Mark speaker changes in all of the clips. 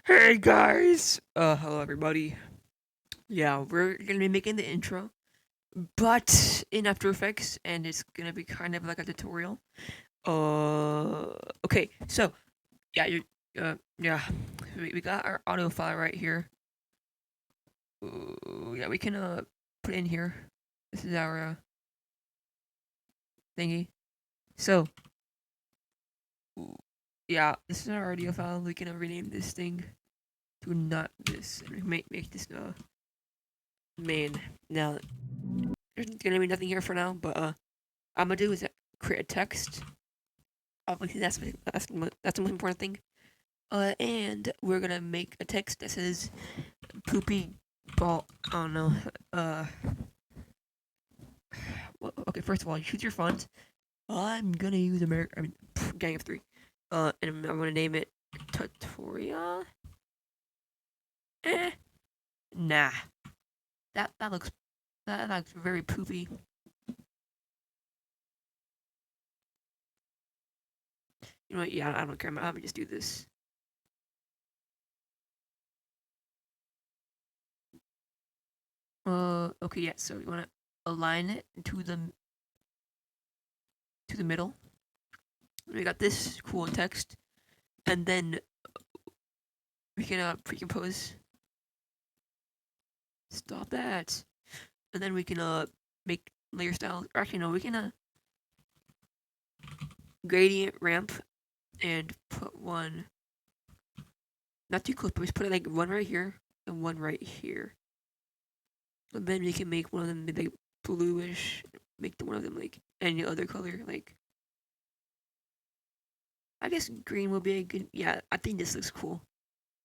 Speaker 1: Hey guys! Hello everybody. Yeah, we're gonna be making the intro, but in After Effects, and it's gonna be kind of like a tutorial. Okay, so, yeah, yeah, we got our audio file right here. Yeah, we can, put it in here. This is our, thingy. So, ooh, yeah, this is our audio file. We can rename this thing to not this, and we make this, main. Now, there's gonna be nothing here for now, but I'm gonna do is create a text. Obviously, that's the most important thing. And we're gonna make a text that says "poopy ball." I don't know. Uh, well, okay. First of all, you choose your font. I'm gonna use American. I mean, Gang of Three. And I'm gonna name it tutorial. Eh, nah. That looks very poopy. You know what? Yeah, I don't care. I'm gonna just do this. Okay. Yeah. So you wanna align it to the middle. We got this cool text, and then we can pre-compose. Stop that. And then we can make layer style. Or actually, no, we can gradient ramp and put one not too close, but we just put it like one right here and one right here. And then we can make one of them like bluish. Make one of them like any other color. Like I guess green will be a good. Yeah, I think this looks cool.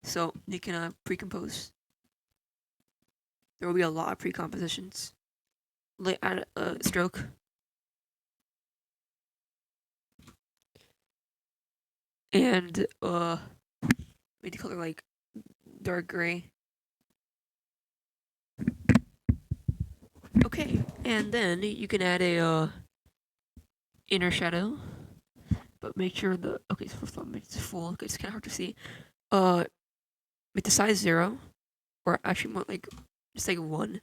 Speaker 1: So you can pre-compose. There will be a lot of pre-compositions. Like add a stroke. And make the color like dark gray. Okay, and then you can add a inner shadow, but make sure the okay. So first of all, make it full. Okay, it's kind of hard to see. Uh, make the size 0, or actually more like just like 1.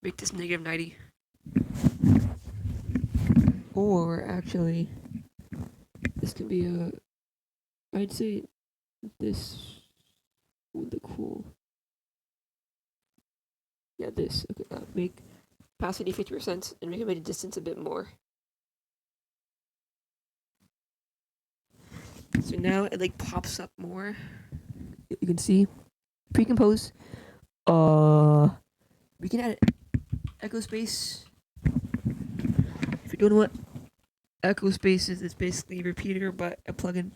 Speaker 1: Make this -90, or actually this can be a. I'd say this would look cool. Yeah, this. Okay, make opacity 50%, and we can make the distance a bit more. So now it like pops up more. You can see pre-compose. We can add echo space. If you don't know what echo space is, it's basically a repeater, but a plugin.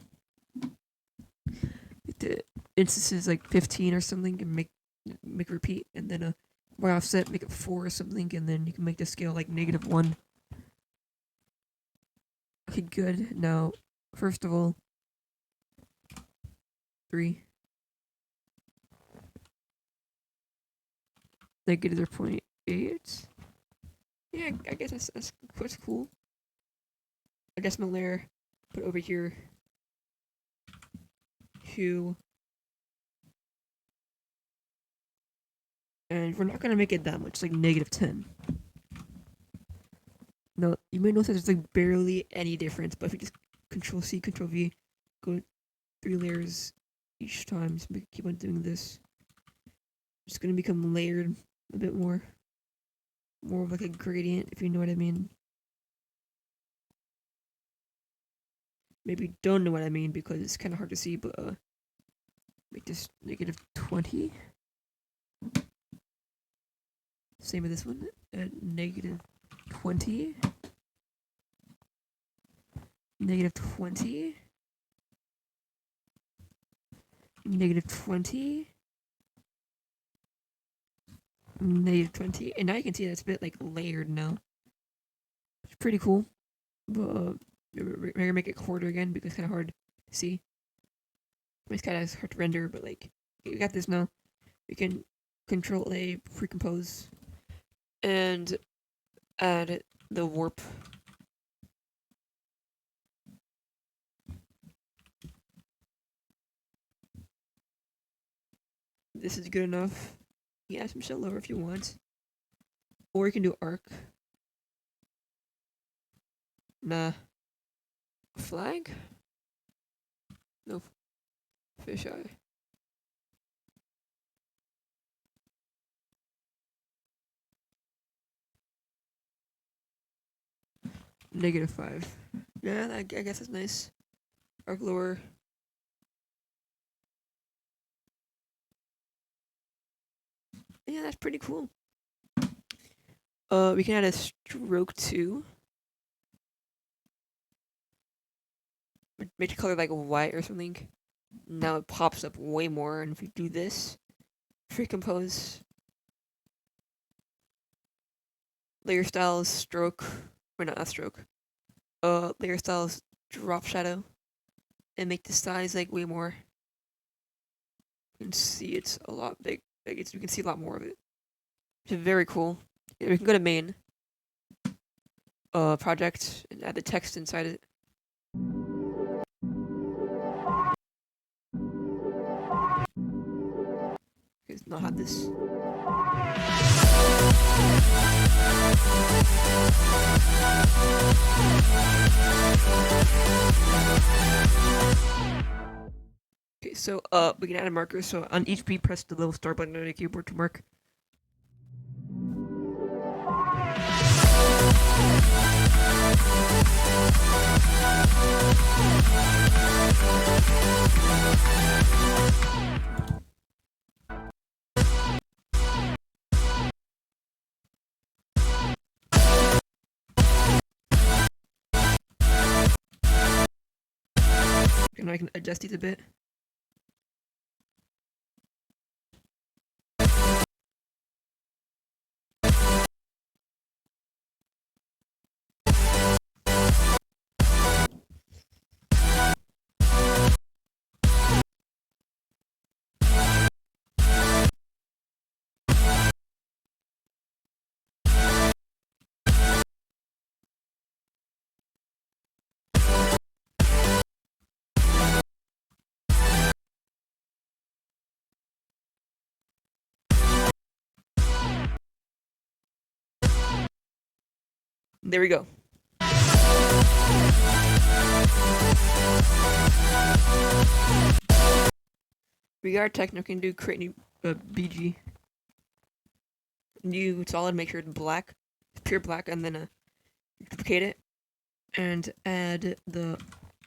Speaker 1: Like the instances like 15 or something, and make repeat, and then a y offset, make it 4 or something, and then you can make the scale like -1. Okay, good. Now, first of all, 3 -0.8. Yeah, I guess that's cool. Adjustment layer, put it over here. 2, and we're not gonna make it that much, like -10. No, you may notice there's like barely any difference, but if you just Control C, Control V, go 3 layers each time, so we keep on doing this. It's gonna become layered a bit more of like a gradient, if you know what I mean. Maybe don't know what I mean because it's kind of hard to see, but make this -20. Same with this one at -20. -20. -20. -20. And now you can see that's a bit like layered now. It's pretty cool. But we're gonna make it quarter again because it's kind of hard to see. It's kind of hard to render, but like we got this now. We can Control A, pre-compose, and add the warp. this is good enough. You can add some shell over if you want. Or you can do arc. Nah. Flag? No. Fisheye. -5. Yeah, I guess that's nice. Arc lower. Yeah, that's pretty cool. We can add a stroke too. Make the color like white or something. Now it pops up way more, and if you do this, free compose, layer styles, stroke, or not stroke. Layer styles, drop shadow, and make the size like way more. You can see it's a lot big. You can see a lot more of it. It's very cool. Yeah, we can go to main. Project and add the text inside it. Okay, not have this. Okay, so we can add a marker. So on each beat, press the little star button on your keyboard to mark. And I can adjust these a bit. There we go. We got our text, now we can do create new BG. New solid, make sure it's black, pure black, and then duplicate it, and add the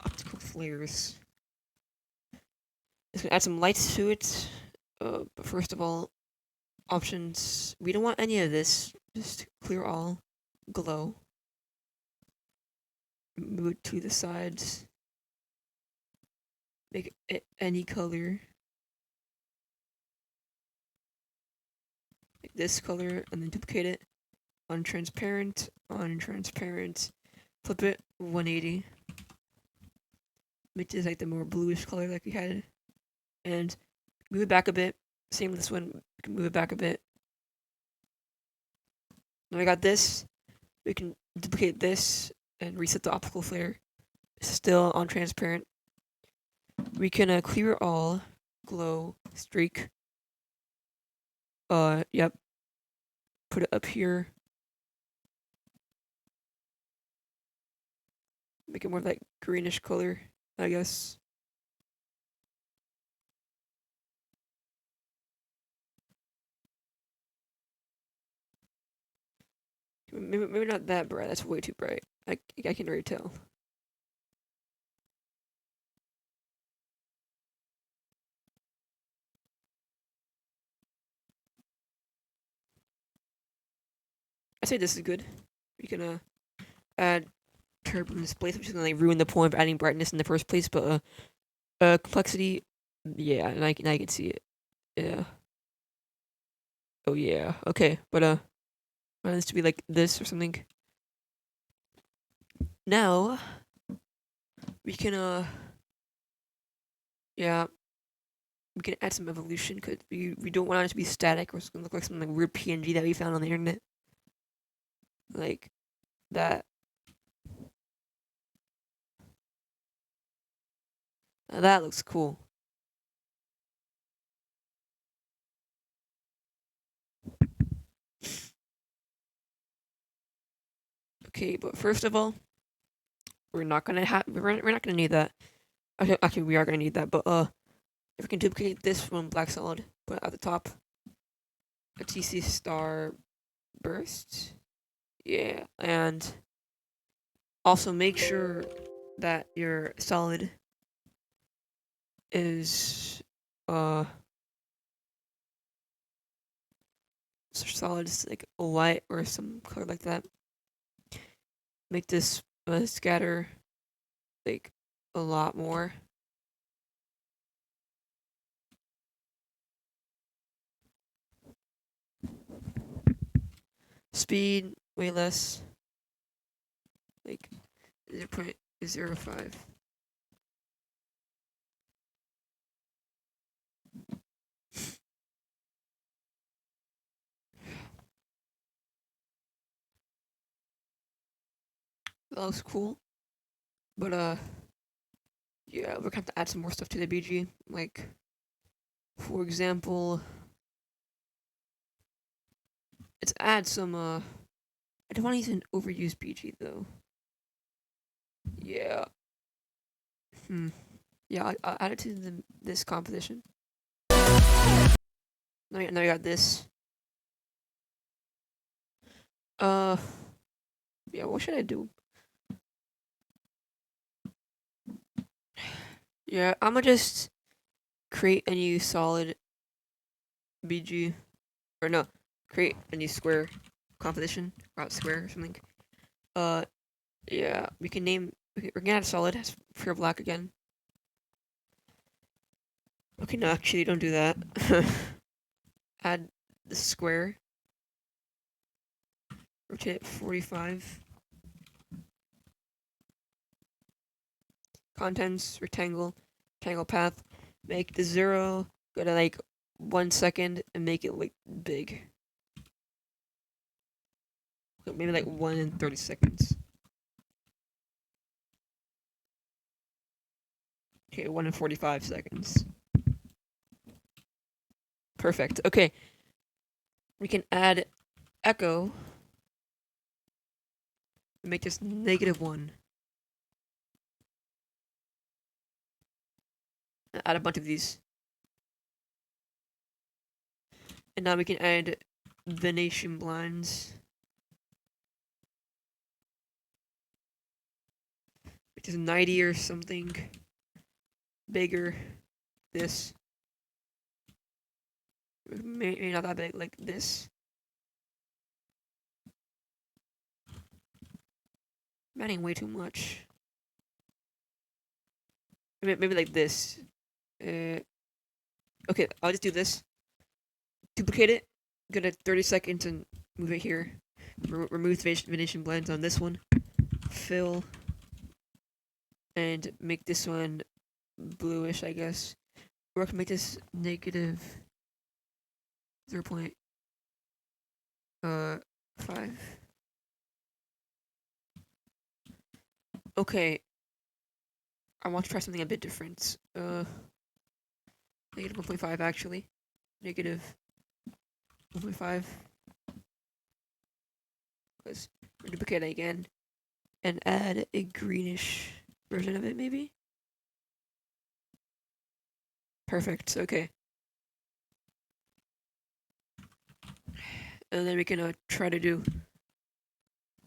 Speaker 1: optical flares. It's gonna add some lights to it, but first of all, options, we don't want any of this, just clear all, glow. Move it to the sides, make it any color, like this color, and then duplicate it on transparent, flip it 180, make this like the more bluish color like we had, and move it back a bit. Same with this one, we can move it back a bit. Now I got this, we can duplicate this and reset the optical flare. Still on transparent. We can clear all, glow, streak. Yep. Put it up here. Make it more like greenish color, I guess. Maybe not that bright. That's way too bright. I can already tell. I say this is good. We can add turbo displace, which is gonna like ruin the point of adding brightness in the first place. But complexity, yeah, and I can see it. Yeah. Oh yeah. Okay, but I want this to be like this or something. Now we can yeah, we can add some evolution because we don't want it to be static or it's gonna look like some like weird PNG that we found on the internet, like that. Now that looks cool. Okay, but first of all, we're not gonna need that. Actually, we are gonna need that. But if we can duplicate this one black solid, put it at the top, a TC star burst. Yeah, and also make sure that your solid is solid is like a white or some color like that. Make this scatter like a lot more. Speed way less, like 0.05. That looks cool, but yeah, we're gonna have to add some more stuff to the BG. Like, for example, let's add some I don't want to use an overused BG though. Yeah. Yeah, I'll add it to this composition. Now you got this. Uh, yeah. What should I do? Yeah, I'm gonna just create a new solid BG, or no, create a new square composition, route square or something. Yeah, we can name. We're gonna add solid as pure black again. Okay, no, actually, don't do that. Add the square. Rotate it 45. Contents, rectangle path. Make the 0 go to like 1 second and make it like big. Maybe like 1 in 30 seconds. Okay, 1 in 45 seconds. Perfect. Okay. We can add echo and make this -1. Add a bunch of these. And now we can add Venetian blinds, which is 90 or something. Bigger. This. Maybe not that big, like this. I'm adding way too much. Maybe like this. Okay, I'll just do this. Duplicate it. Go to 30 seconds and move it here. Remove Venetian blends on this one. Fill. And make this one bluish, I guess. Or I can make this negative 0.5. Okay. I want to try something a bit different. Negative 1.5 actually. Negative 1.5. Let's duplicate it again. And add a greenish version of it, maybe? Perfect, okay. And then we can try to do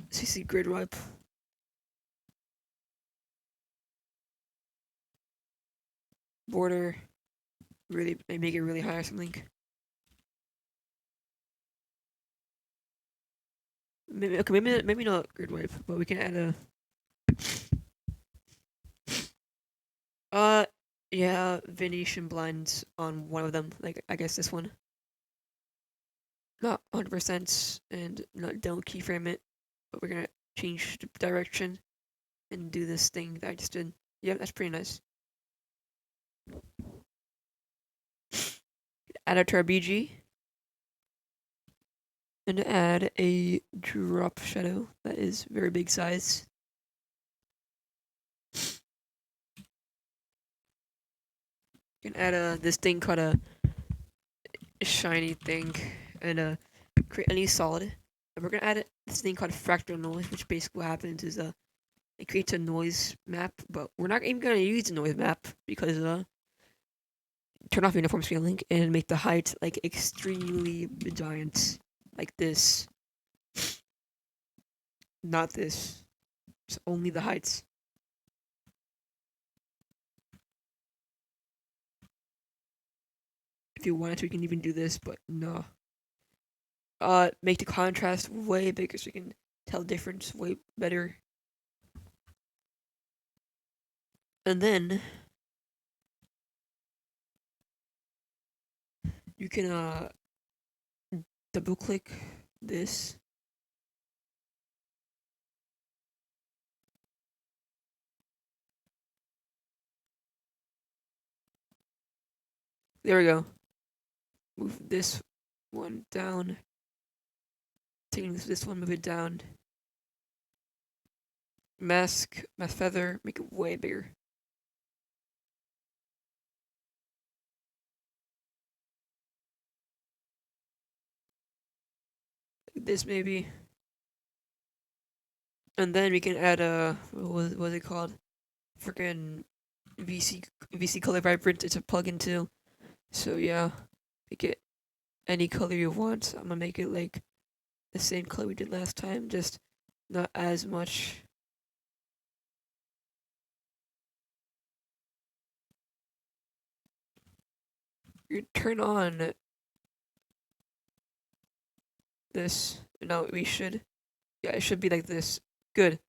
Speaker 1: CC grid wipe. Border, really make it really high or something. Maybe not grid wipe, but we can add a yeah, Venetian blinds on one of them. Like I guess this one. Not 100%, and don't keyframe it, but we're gonna change the direction and do this thing that I just did. Yeah, that's pretty nice. Add it to our BG. And add a drop shadow that is very big size. You can add this thing called a shiny thing and create a new solid And we're gonna add this thing called fractal noise, which basically what happens is it creates a noise map, but we're not even gonna use the noise map because turn off uniform scaling and make the height like extremely giant, like this. Not this. It's only the heights. If you wanted to, you can even do this, but no. Make the contrast way bigger so you can tell the difference way better. And then you can double click this. There we go. Move this one down. Taking this one, move it down. Mask feather, make it way bigger. Like this maybe. And then we can add what was it called? Freaking VC color vibrant. It's a plugin too. So yeah, make it any color you want. I'm gonna make it like the same color we did last time, just not as much. You turn on this. No, we should. Yeah, it should be like this. Good.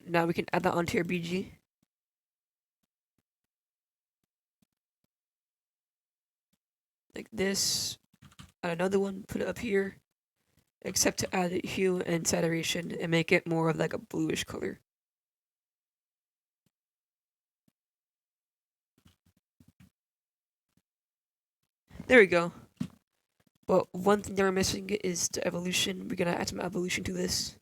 Speaker 1: Now we can add that onto your BG. Like this. Add another one, put it up here. Except to add hue and saturation and make it more of like a bluish color. There we go. But one thing that we're missing is the evolution. We're gonna add some evolution to this.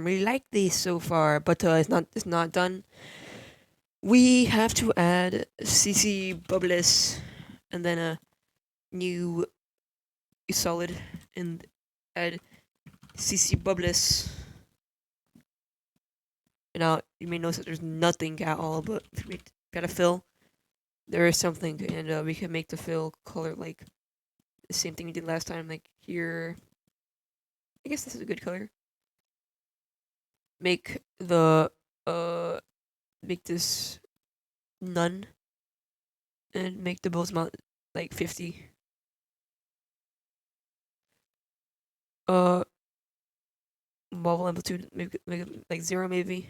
Speaker 1: We like these so far, but it's not done. We have to add CC bubbles and then a new solid and add CC bubbles. Now you may notice that there's nothing at all, but if we gotta fill, there is something, and we can make the fill color like the same thing we did last time, like here. I guess this is a good color. Make the make this none, and make the bulls amount like 50. Mobile amplitude, make it like 0 maybe.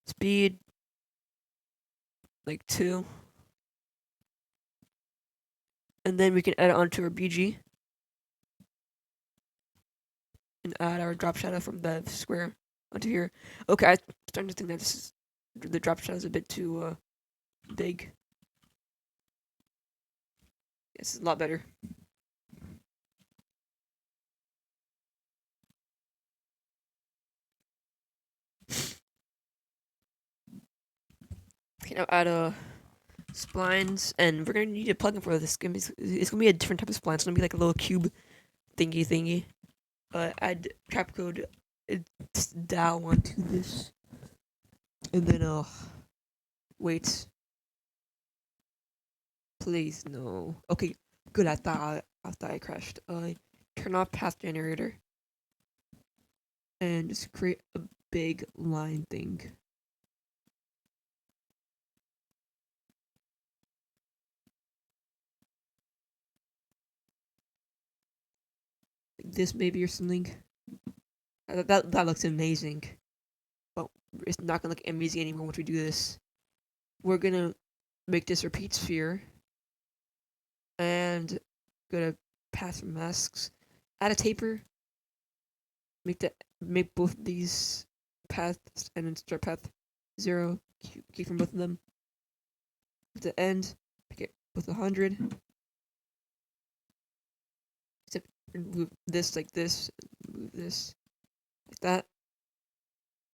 Speaker 1: Speed like 2. And then we can add it onto our BG. And add our drop shadow from the square onto here. Okay, I'm starting to think that the drop shadow is a bit too big. This is a lot better. Okay, now add splines, and we're gonna need a plugin for this. It's gonna be a different type of spline. It's gonna be like a little cube thingy. Add trap code down onto this, and then wait. Please no. Okay, good. I thought I crashed. Turn off path generator, and just create a big line thing. Like this maybe or something. That looks amazing, but it's not gonna look amazing anymore once we do this. We're gonna make this repeat sphere, and gonna path masks. Add a taper. Make both these path and then start path 0. Keep from both of them. At the end, pick it with 100. Except move this like this, move this like that.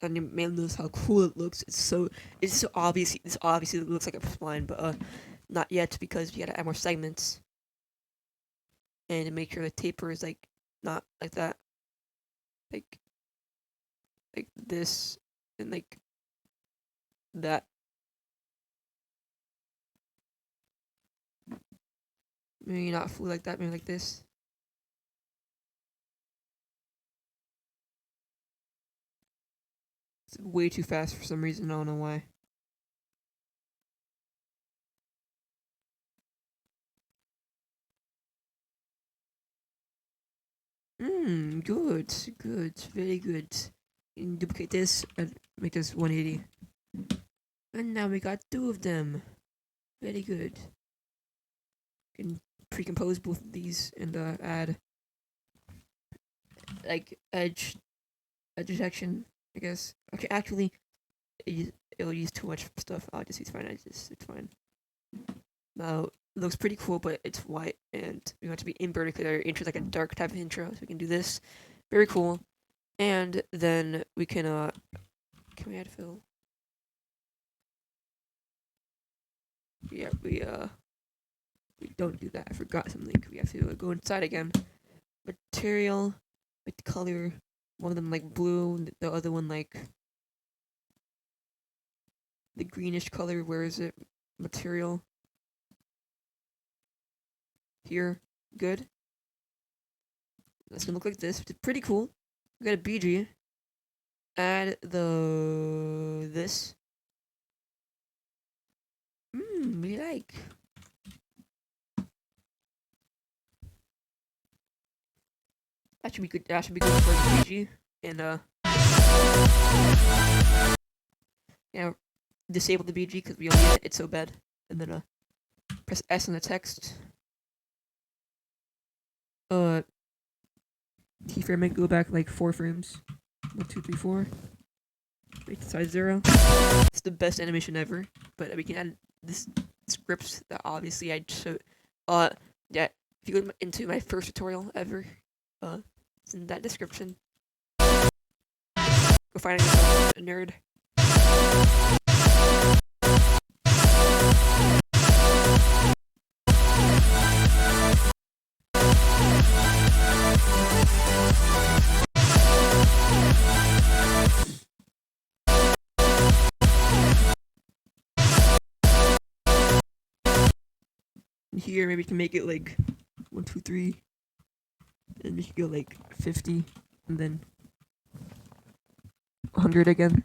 Speaker 1: And you may notice how cool it looks. It's so obvious. This obviously looks like a spline, but not yet because we gotta add more segments. And to make sure the taper is like not like that, like this and like that. Maybe not fully like that. Maybe like this. It's way too fast for some reason. I don't know why. Good, very good. You can duplicate this and make this 180. And now we got 2 of them. Very good. You can pre-compose both of these and add like edge detection, I guess. Okay, actually, it'll use too much stuff. I'll just use finite. It's fine. Now, it looks pretty cool, but it's white, and we want it to be inverted because our intro is like a dark type of intro, so we can do this. Very cool. And then we can we add fill? Yeah, we don't do that. I forgot something. We have to go inside again. Material, like the color. One of them like blue, the other one like the greenish color. Where is it? Material. Here, good. That's gonna look like this, which is pretty cool. We got a BG. Add this. We like. That should be good. That should be good for the BG. And yeah, disable the BG because we don't need it. It's so bad. And then press S on the text. Keyframe it, go back like 4 frames. 1, 2, 3, 4. Make the size 0. It's the best animation ever. But we can add this scripts that obviously I showed. Yeah. If you go into my first tutorial ever, it's in that description. Go find yourself a nerd. Here, maybe we can make it like 1, 2, 3, and we can go like 50, and then 100 again.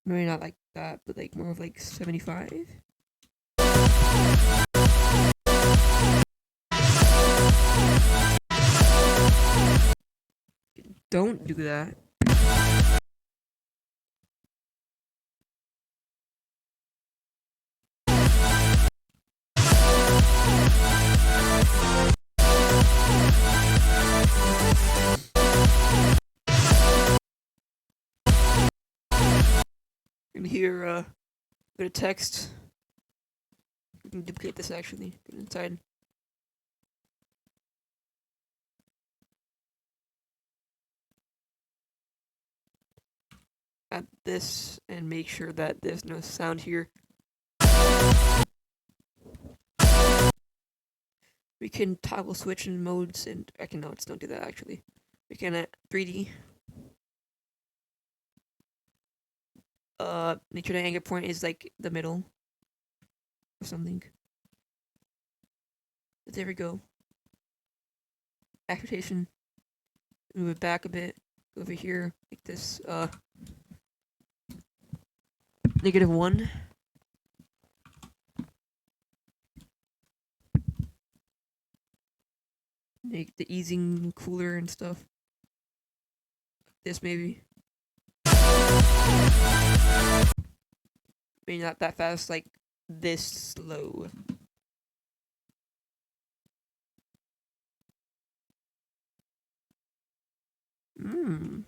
Speaker 1: Maybe not like that, but like more of like 75. Don't do that. And here, go to text. We can duplicate this actually. Go inside. Add this and make sure that there's no sound here. We can toggle switch in modes, and I can let's don't do that actually. We can add 3D. Make sure the anchor point is like the middle or something. But there we go. Accuracy. Move it back a bit. Go over here, like this. -1. Make the easing cooler and stuff. This maybe. Maybe not that fast, like this slow. Mmm.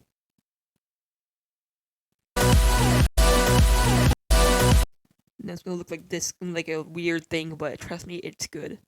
Speaker 1: That's gonna look like this, like a weird thing, but trust me, it's good.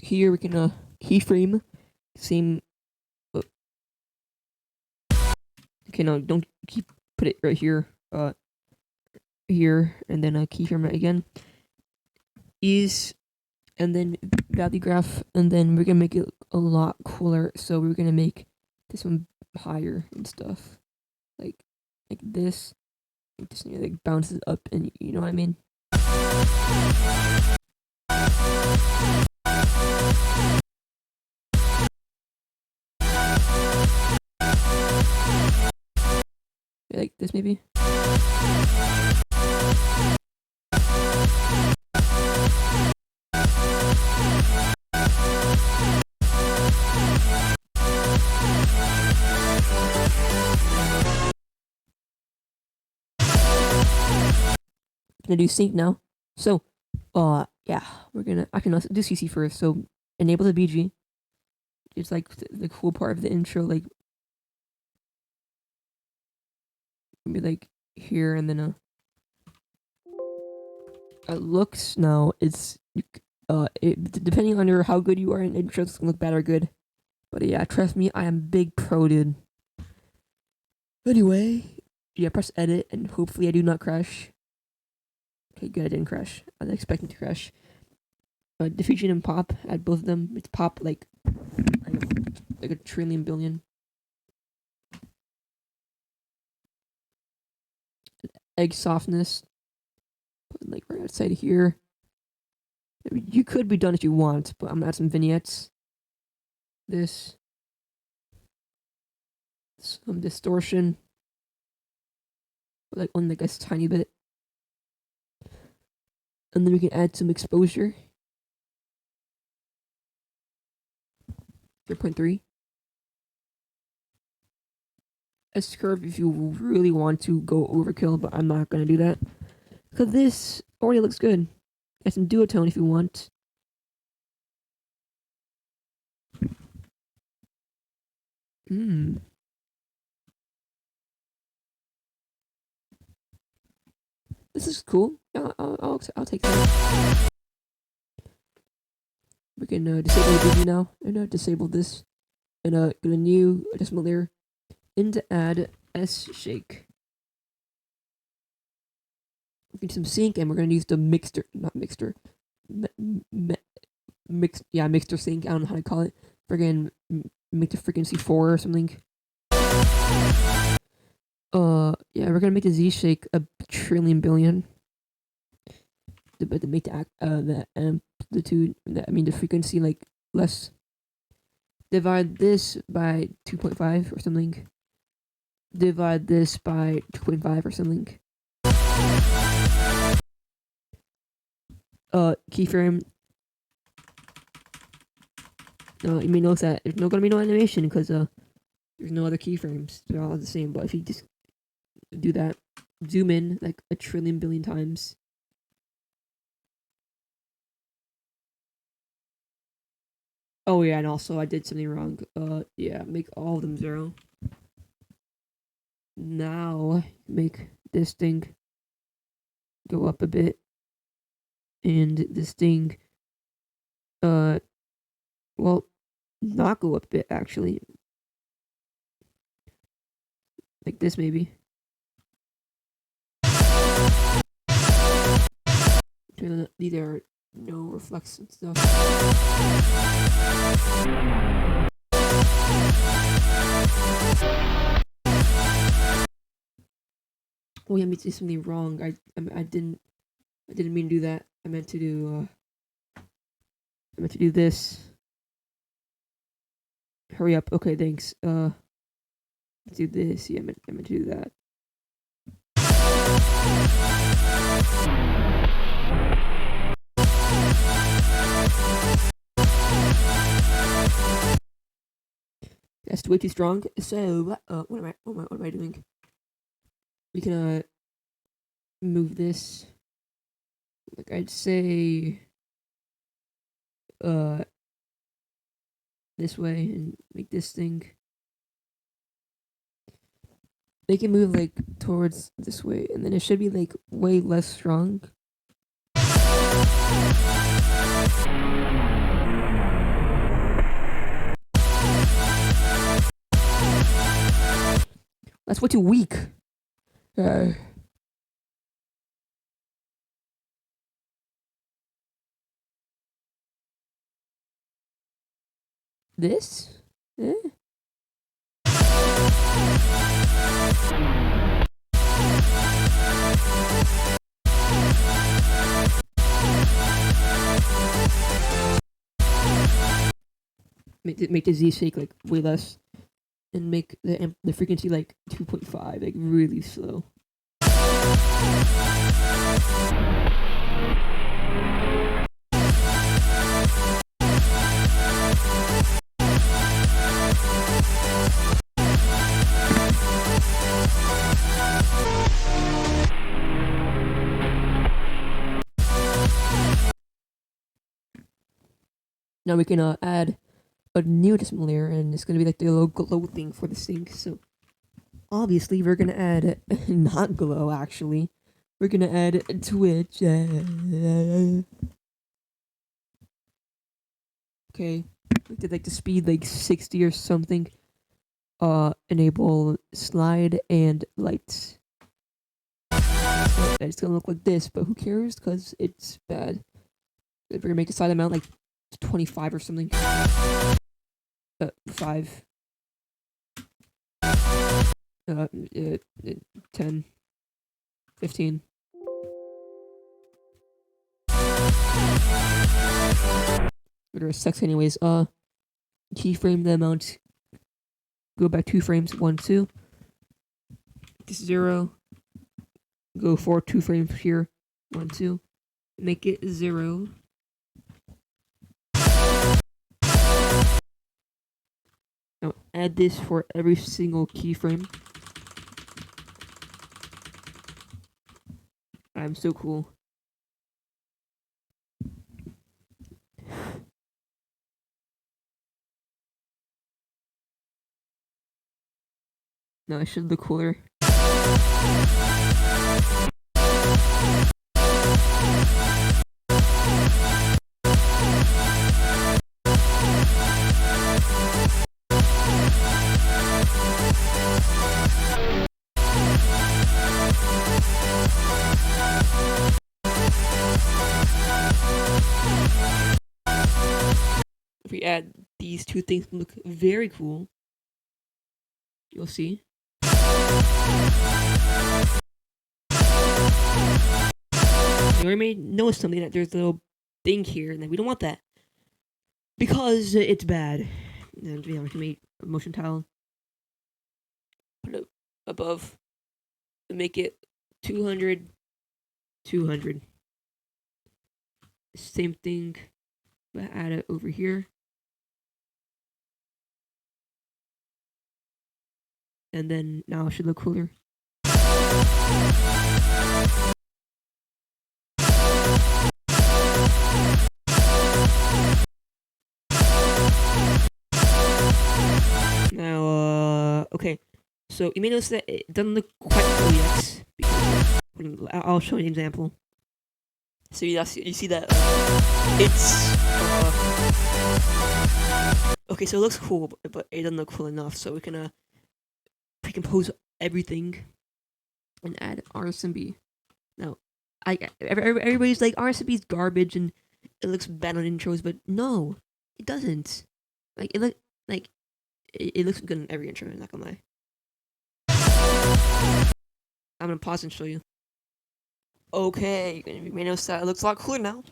Speaker 1: Here we can keyframe same. Okay, no, don't put it right here. Here and then keyframe it again. Ease and then value graph, and then we're gonna make it a lot cooler. So we're gonna make this one higher and stuff, like this. It just like bounces up, and you know what I mean. Like this maybe. Gonna do sync now. So, yeah, I can also do CC first. So, enable the BG. It's like the cool part of the intro, like, maybe like here, and then it looks now. It's depending on how good you are in intros, it's gonna look bad or good. But yeah, trust me, I am big pro, dude. Anyway, yeah, press edit, and hopefully I do not crash. Okay, good, I didn't crash. I was expecting to crash. Diffusion and pop, add both of them. It's pop like a trillion billion. Egg softness, put like right outside here. I mean, you could be done if you want, but I'm gonna add some vignettes. This, some distortion, like on like a tiny bit, and then we can add some exposure. 0.3. S curve if you really want to go overkill, but I'm not gonna do that because this already looks good. Add some duotone if you want. This is cool. I'll take that. We can disable the BG now, and disable this, and go to new adjustment layer, and add S shake. We can do some sync, and we're gonna use the mixer, not mixer, mixer sync. I don't know how to call it. Friggin' make the frequency 4 or something. Yeah, we're gonna make the Z shake a trillion billion. But to make the amplitude, the frequency like less. Divide this by 2.5 or something. Divide this by 2.5 or something. Keyframe. You may notice that there's not gonna be no animation because there's no other keyframes. They're all the same. But if you just do that, zoom in like a trillion billion times. Oh yeah, and also I did something wrong. Yeah, make all of them 0. Now make this thing go up a bit, and this thing, well, not go up a bit actually. Like this maybe. These are no reflex and stuff. Oh yeah, I made something wrong. I didn't mean to do that. I meant to do this. Hurry up. Okay, thanks. Let's do this. Yeah, I meant to do that. That's way too strong. So, what am I doing? We can move this. Like I'd say, this way and make this thing. They can move like towards this way, and then it should be like way less strong. That's way too weak. This? Eh? Make the Z shake like way less, and make the frequency like 2.5, like really slow. Now we can add a new decimal layer, and it's gonna be like the little glow thing for the sync. So obviously we're gonna add not glow actually. We're gonna add Twitch. Okay, we did like the speed like 60 or something. Enable slide and lights. It's gonna look like this, but who cares? Cause it's bad. We're gonna make the slide amount like 25 or something. 5. 10. 15. What are sex anyways? Keyframe the amount. Go back 2 frames. 1, 2. 0. Go for 2 frames here. 1, 2. Make it 0. Now add this for every single keyframe. I'm so cool. No, I should look cooler. If we add these 2 things, look very cool. You'll see. You may notice something, that there's a little thing here, and we don't want that because it's bad. And we can make a motion tile, put it above, and make it 200, 200. Same thing, but add it over here. And then now it should look cooler. Now, okay. So you may notice that it doesn't look quite cool yet. I'll show you an example. So you see that it's okay. So it looks cool, but it doesn't look cool enough. So we can pre-compose everything and add RSMB. Now, everybody's like RSMB is garbage, and it looks bad on intros, but no, it doesn't. Like like it looks good in every intro. I'm not gonna lie. I'm gonna pause and show you. Okay, you may notice that it looks a lot cooler now.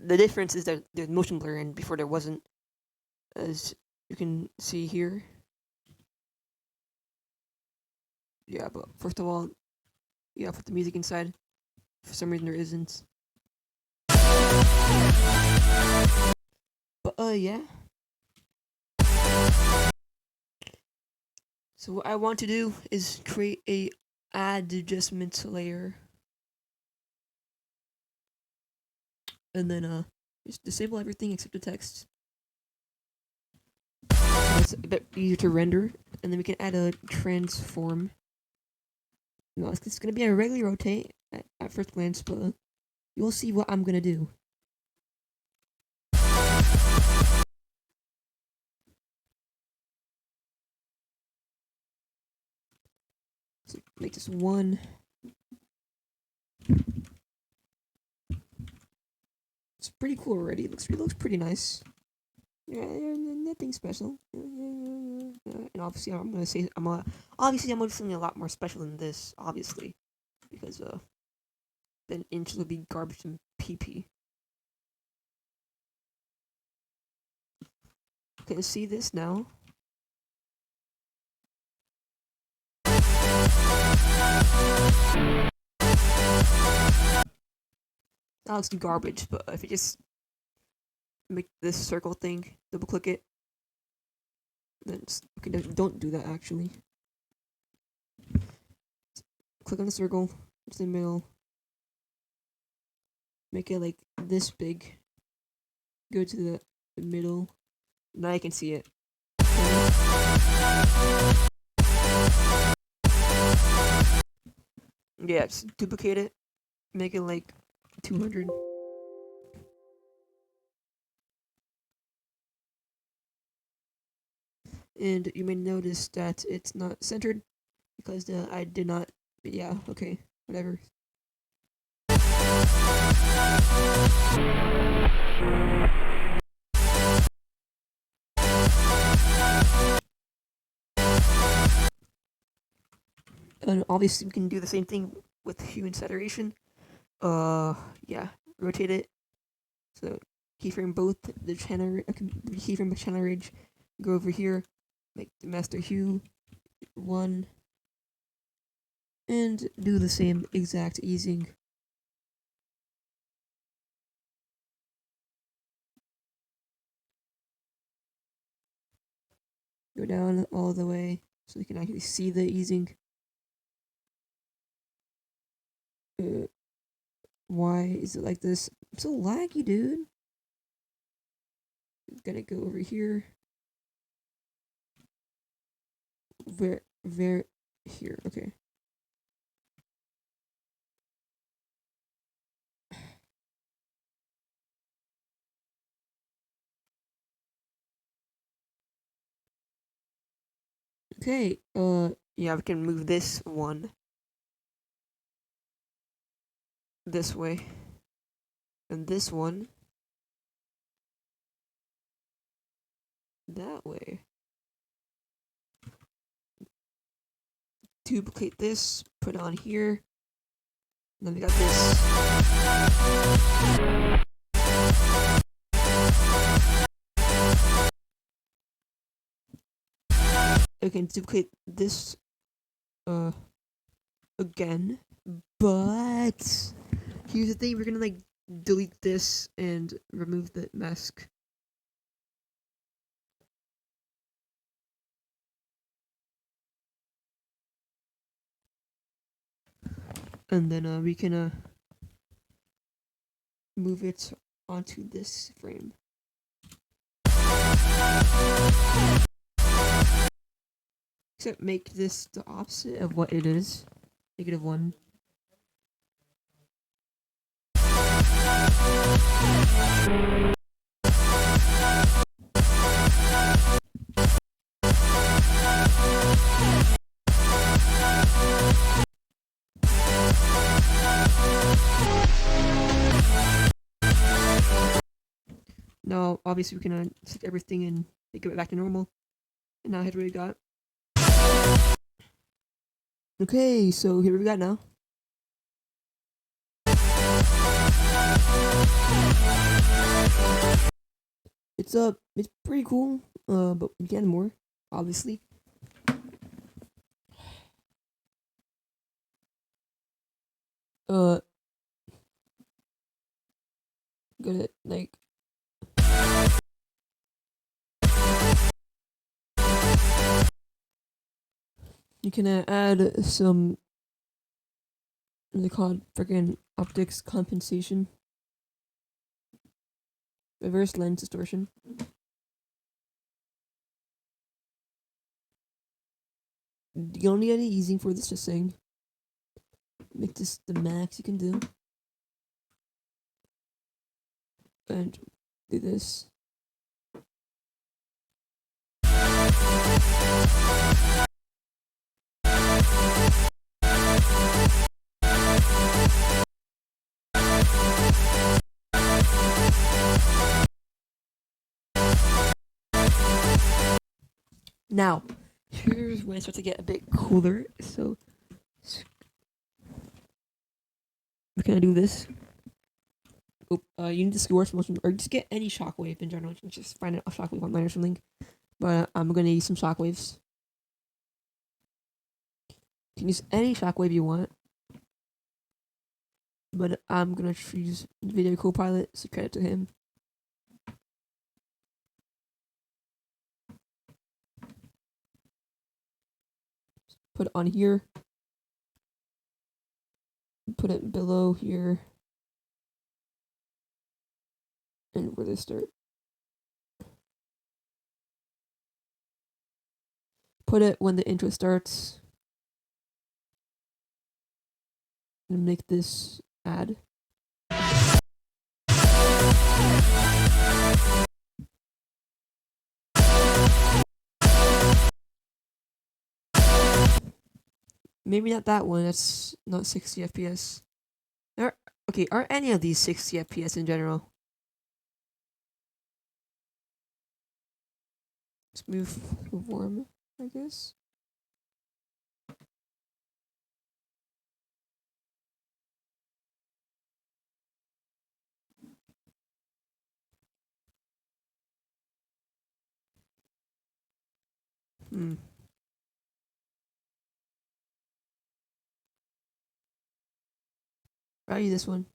Speaker 1: The difference is that there's motion blur, and before there wasn't, as you can see here. Yeah, but first of all, yeah, put the music inside. For some reason, there isn't. But yeah. So what I want to do is create a add adjustment layer, and then just disable everything except the text. So it's a bit easier to render, and then we can add a transform. No, it's gonna be a regular rotate at first glance, but you'll see what I'm gonna do. So make this 1. It's pretty cool already. It looks pretty nice. Yeah, nothing special. And obviously, I'm gonna do something a lot more special than this. Obviously, because then inches will be garbage and PP. Okay, see this now. That looks garbage, but if you just make this circle thing, double click it, then okay, don't do that actually. Click on the circle, it's in the middle, make it like this big, go to the middle, now you can see it. Yeah, just duplicate it, make it like 200. And you may notice that it's not centered because I did not. Yeah, okay, whatever. And obviously, we can do the same thing with human saturation. Yeah, rotate it. So keyframe both the keyframe the channel range. Go over here, make the master hue 1, and do the same exact easing. Go down all the way so you can actually see the easing. Why is it like this? I'm so laggy, dude. I'm gonna go over here. Where here, okay. Okay, yeah, we can move this one this way, and this one that way. Duplicate this, put it on here. And then we got this. We can duplicate this again, but here's the thing, we're gonna like delete this and remove the mask. And then we can move it onto this frame. Except make this the opposite of what it is. -1. Now, obviously, we can select everything and make it back to normal. And now, here's what we got. Okay, so here we got now. It's pretty cool. But we can add more, obviously. Good at like. You can add some. What's it called? Freaking optics compensation. Reverse lens distortion. You don't need any easing for this, just saying. Make this the max you can do. And do this. Now, here's when it starts to get a bit cooler. So, we're gonna do this. You need to source motion, or just get any shockwave in general. You can just find a shockwave online or something. But I'm gonna use some shockwaves. You can use any shockwave you want. But I'm gonna use Video Copilot, so credit to him. Put it on here. Put it below here. And where they start. Put it when the intro starts. And make this ad. Maybe not that one, that's not 60 FPS. Are any of these 60 FPS in general? Smooth warm, I guess. I'll use this one.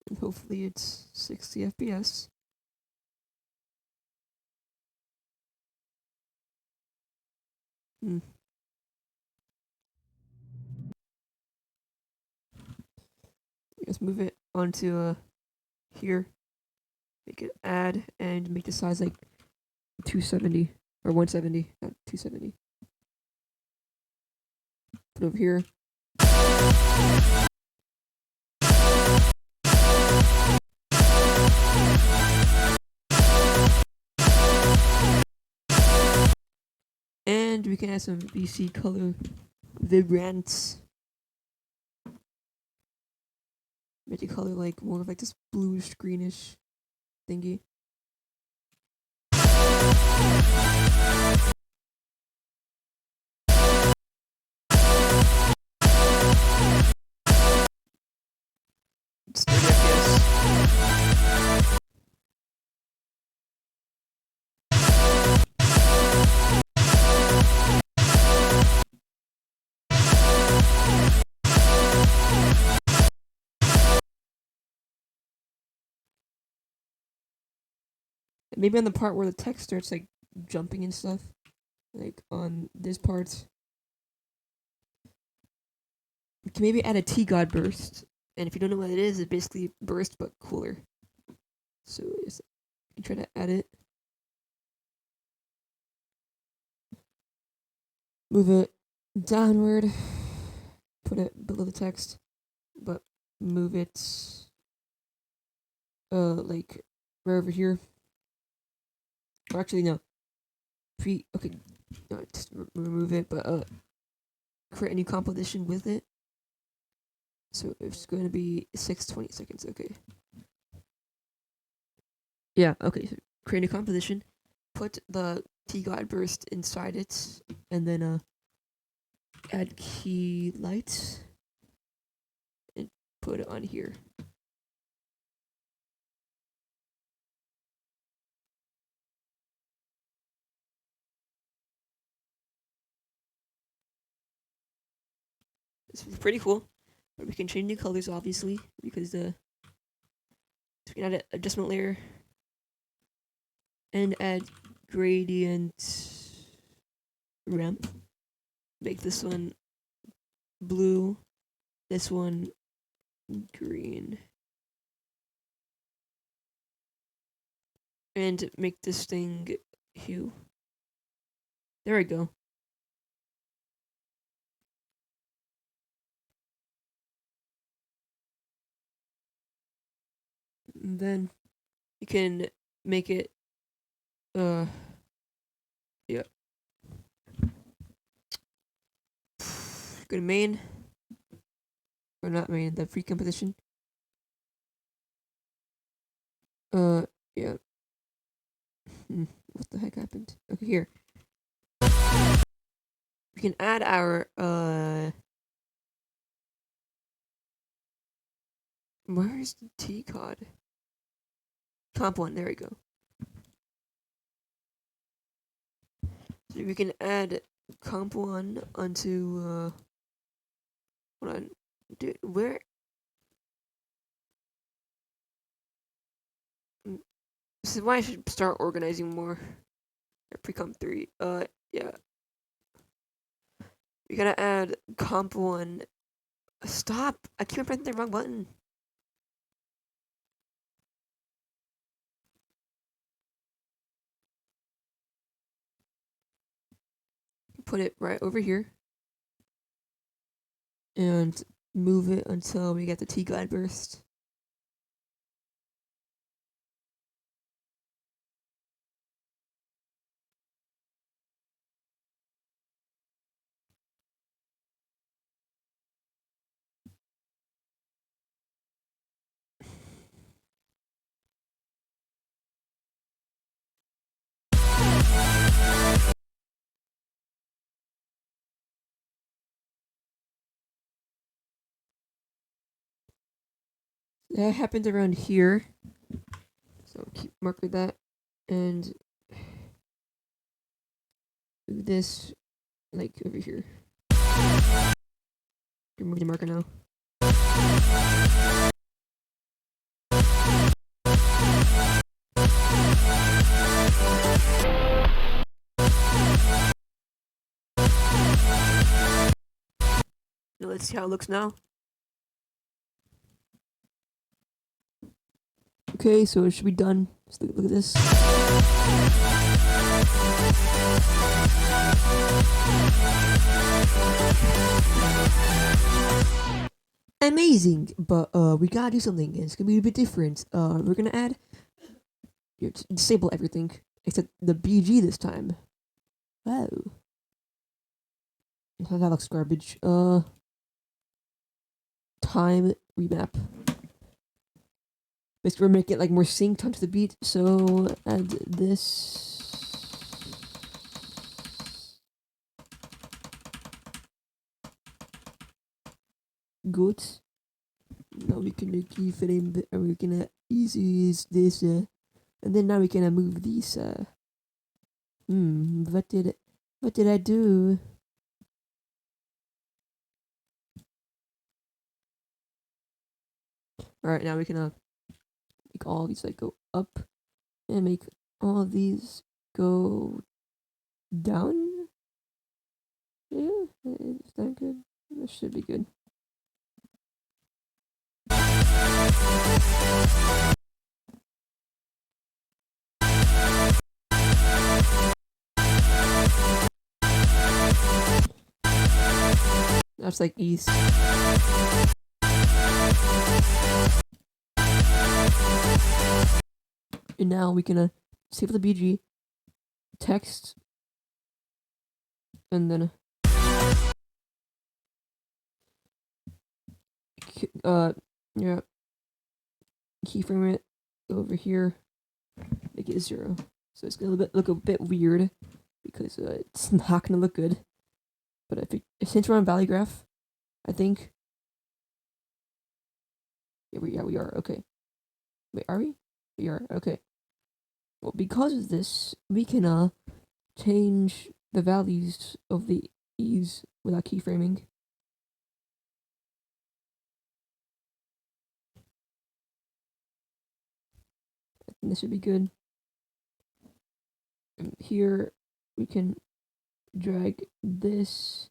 Speaker 1: And hopefully it's 60 FPS. Let's move it onto here. Make it add and make the size like 270 or 170, not 270. Put it over here. And we can add some VC color vibrance. Make the color like more of like this bluish greenish thingy. It's 30 FPS. Maybe on the part where the text starts like jumping and stuff, like on this part, you can maybe add a T-God burst. And if you don't know what it is, it's basically burst but cooler. So you can try to add it. Move it downward. Put it below the text, but move it like right over here. Or actually no. Okay. No, just remove it, but create a new composition with it. So it's going to be 620 seconds, okay. Yeah, okay, so create a composition, put the T guide burst inside it, and then add key lights and put it on here. This is pretty cool. But we can change the colors obviously because so we can add an adjustment layer and add gradient ramp. Make this one blue, this one green. And make this thing hue. There we go. And then you can make it yeah. Go to main. Or not main, the free composition. Yeah. What the heck happened? Okay, here. We can add our where's the T cod? Comp one, there we go. So we can add comp one onto hold on. Dude, where this is why I should start organizing more. Pre-comp 3. Yeah. We gotta add comp 1. Stop! I keep pressing the wrong button. Put it right over here. And move it until we get the T-glide burst. That happened around here. So keep mark with that. And do this like over here. Remove the marker now. Now let's see how it looks now. Okay, so it should be done. Let's look at this. Amazing, but we gotta do something. It's gonna be a bit different. We're gonna add, disable everything except the BG this time. Oh, that looks garbage. Time remap. Basically, we're making it like more synced onto the beat. So add this. Good. Now we can keyframe and we can use this and then now we can move these what did I do? Alright, now we can make all these like go up and make all of these go down. Yeah, is that good? That should be good. That's like east. And now we can save the BG text and then yeah, keyframe it over here. make it 0. So it's gonna look a bit weird because it's not gonna look good. But since we're on Valley Graph, I think. Yeah, we are. Okay. Wait, are we? We are. Okay. Well, because of this, we can change the values of the e's without keyframing. And this would be good. And here we can drag this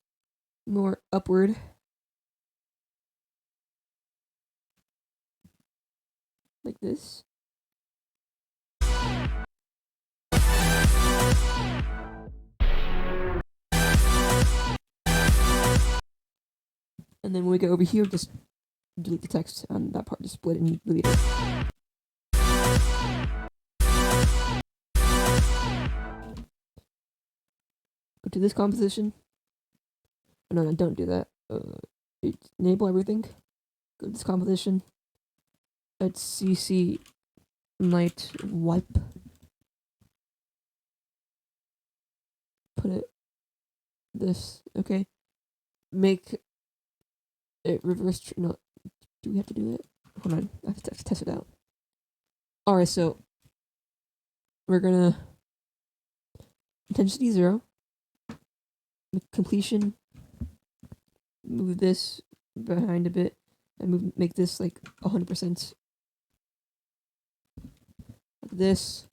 Speaker 1: more upward. Like this. And then when we go over here, just delete the text on that part, just split it and delete it. Go to this composition. Oh, no, don't do that. Enable everything. Go to this composition. Let's CC night wipe. Put it this, okay. Make it reverse. No, do we have to do it? Hold on, I have to test it out. Alright, so we're gonna intensity 0. Completion. Move this behind a bit and make this like 100%. Like this.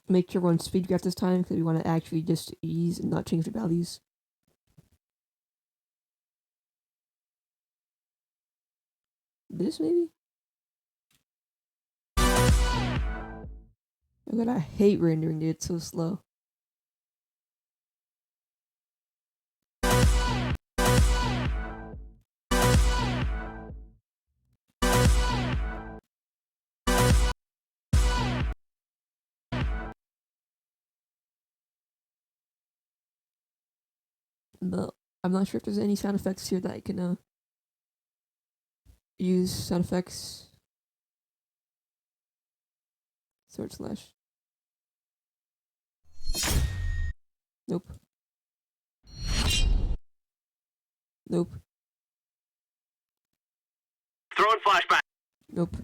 Speaker 1: Make sure we're on speed graph this time because we want to actually just ease and not change the values. This maybe? Oh god, I hate rendering it. It's so slow. But I'm not sure if there's any sound effects here that I can use. Sound effects. // Nope. Nope.
Speaker 2: Throwing flashback.
Speaker 1: Nope.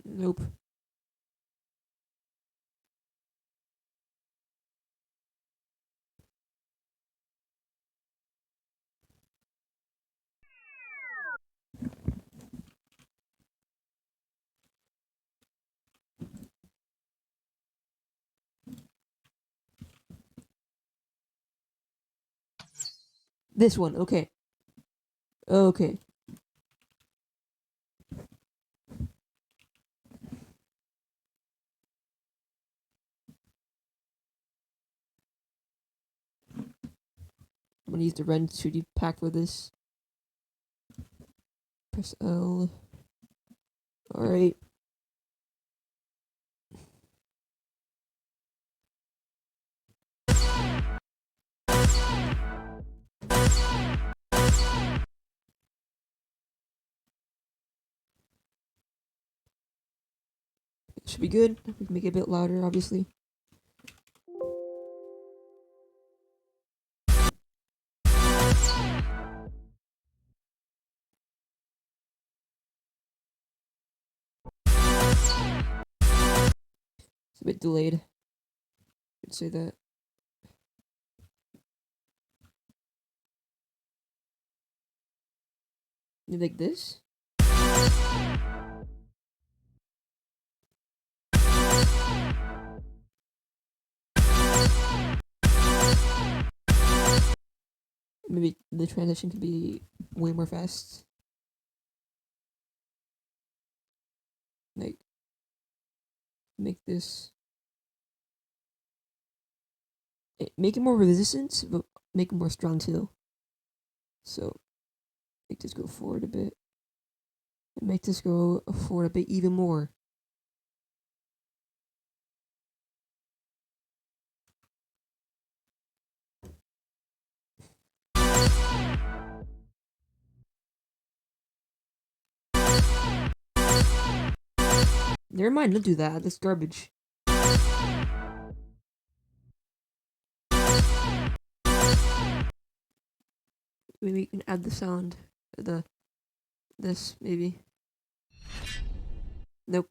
Speaker 1: Nope. This one, okay. Okay. I'm gonna use the Ren 2D pack for this. Press L. Alright. It should be good. We can make it a bit louder, obviously. It's a bit delayed. I'd say that. You like this? Maybe the transition could be way more fast. Like, make this. Make it more resistant, but make it more strong too. So, make this go forward a bit. And make this go forward a bit even more. Never mind, don't do that. That's garbage. Maybe we can add the sound. This maybe. Nope.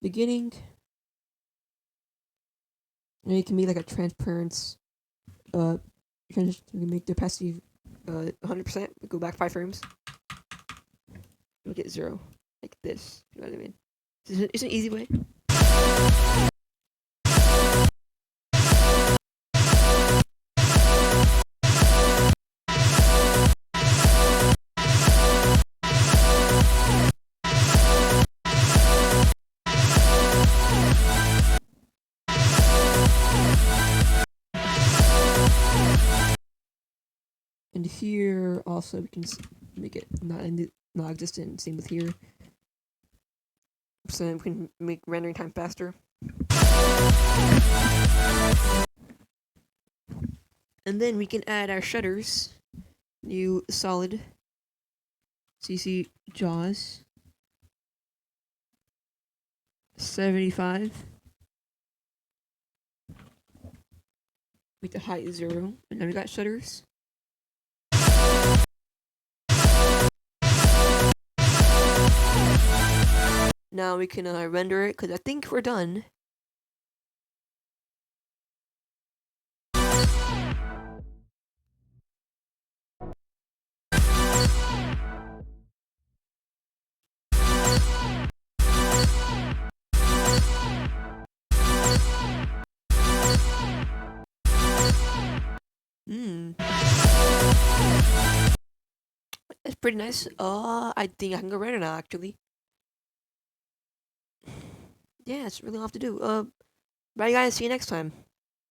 Speaker 1: Beginning. And it can be like a transparency. We can make the opacity 100%. Go back 5 frames. We'll get 0. Like this. You know what I mean? It's an easy way. And here also we can make it not existent. Same with here. So we can make rendering time faster. And then we can add our shutters. New solid. CC jaws. 75. Make the height 0. And now we got shutters. Now we can render it because I think we're done. That's pretty nice. I think I can go render now actually. Yeah, that's really all I have to do. Bye guys, see you next time.